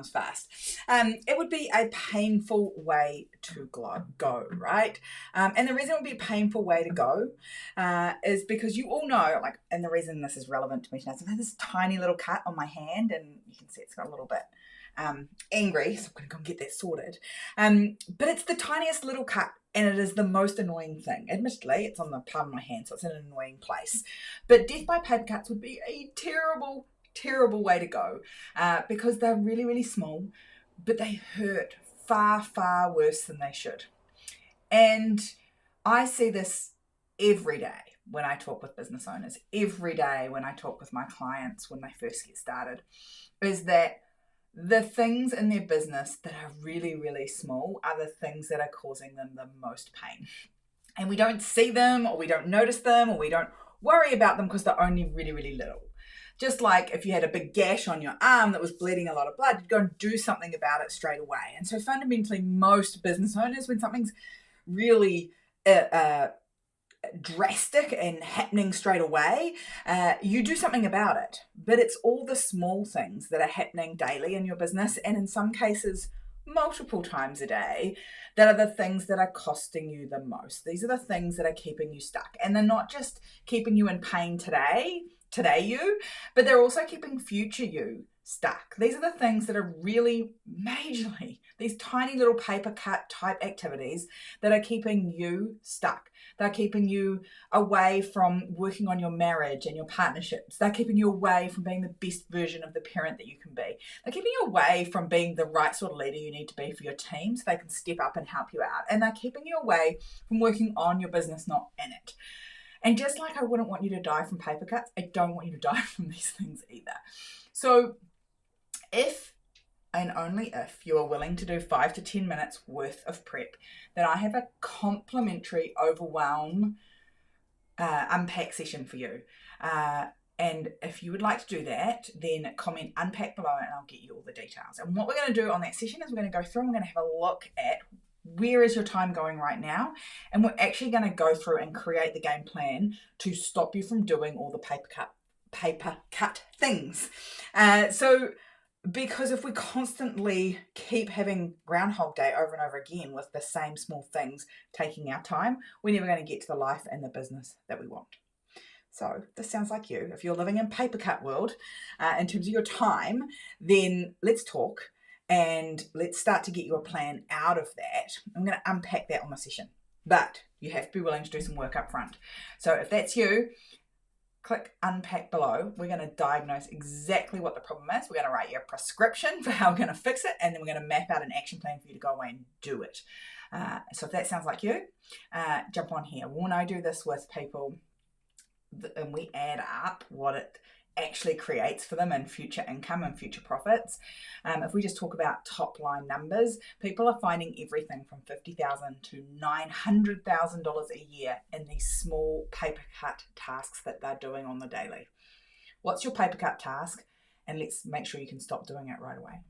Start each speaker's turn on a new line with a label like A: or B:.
A: fast. It would be a painful way to go, right? And the reason it would be a painful way to go is because you all know, like, and the reason this is relevant to me tonight is I have this tiny little cut on my hand, and you can see it's got a little bit angry, so I'm going to go and get that sorted. But it's the tiniest little cut, and it is the most annoying thing. Admittedly, it's on the palm of my hand, so it's in an annoying place. But death by paper cuts would be a terrible way to go because they're really small, but they hurt far worse than they should. And I see this every day when I talk with business owners, every day when I talk with my clients when they first get started, is that the things in their business that are really small are the things that are causing them the most pain. And we don't see them, or we don't notice them, or we don't worry about them because they're only really little. Just like if you had a big gash on your arm that was bleeding a lot of blood, you'd go and do something about it straight away. And so fundamentally, most business owners, when something's really drastic and happening straight away, you do something about it. But it's all the small things that are happening daily in your business, and in some cases, multiple times a day, that are the things that are costing you the most. These are the things that are keeping you stuck. And they're not just keeping you in pain today you, but they're also keeping future you stuck. These are the things that are really majorly, these tiny little paper cut type activities that are keeping you stuck. They're keeping you away from working on your marriage and your partnerships. They're keeping you away from being the best version of the parent that you can be. They're keeping you away from being the right sort of leader you need to be for your team so they can step up and help you out. And they're keeping you away from working on your business, not in it. And just like I wouldn't want you to die from paper cuts, I don't want you to die from these things either. So if and only if you are willing to do 5 to 10 minutes worth of prep, then I have a complimentary overwhelm unpack session for you. And if you would like to do that, then comment unpack below and I'll get you all the details. And what we're going to do on that session is we're going to go through and we're going to have a look at where is your time going right now, and we're actually going to go through and create the game plan to stop you from doing all the paper cut things. Because if we constantly keep having Groundhog Day over and over again with the same small things taking our time, we're never going to get to the life and the business that we want. So this sounds like you. If you're living in paper cut world in terms of your time, then let's talk and let's start to get you a plan out of that. I'm going to unpack that on the session, but you have to be willing to do some work up front. So if that's you, click unpack below. We're going to diagnose exactly what the problem is. We're going to write you a prescription for how we're going to fix it, and then we're going to map out an action plan for you to go away and do it. So if that sounds like you, jump on here. When I do this with people and we add up what it actually creates for them in future income and future profits, if we just talk about top line numbers, people are finding everything from $50,000 to $900,000 a year in these small paper cut tasks that they're doing on the daily. What's your paper cut task? And let's make sure you can stop doing it right away.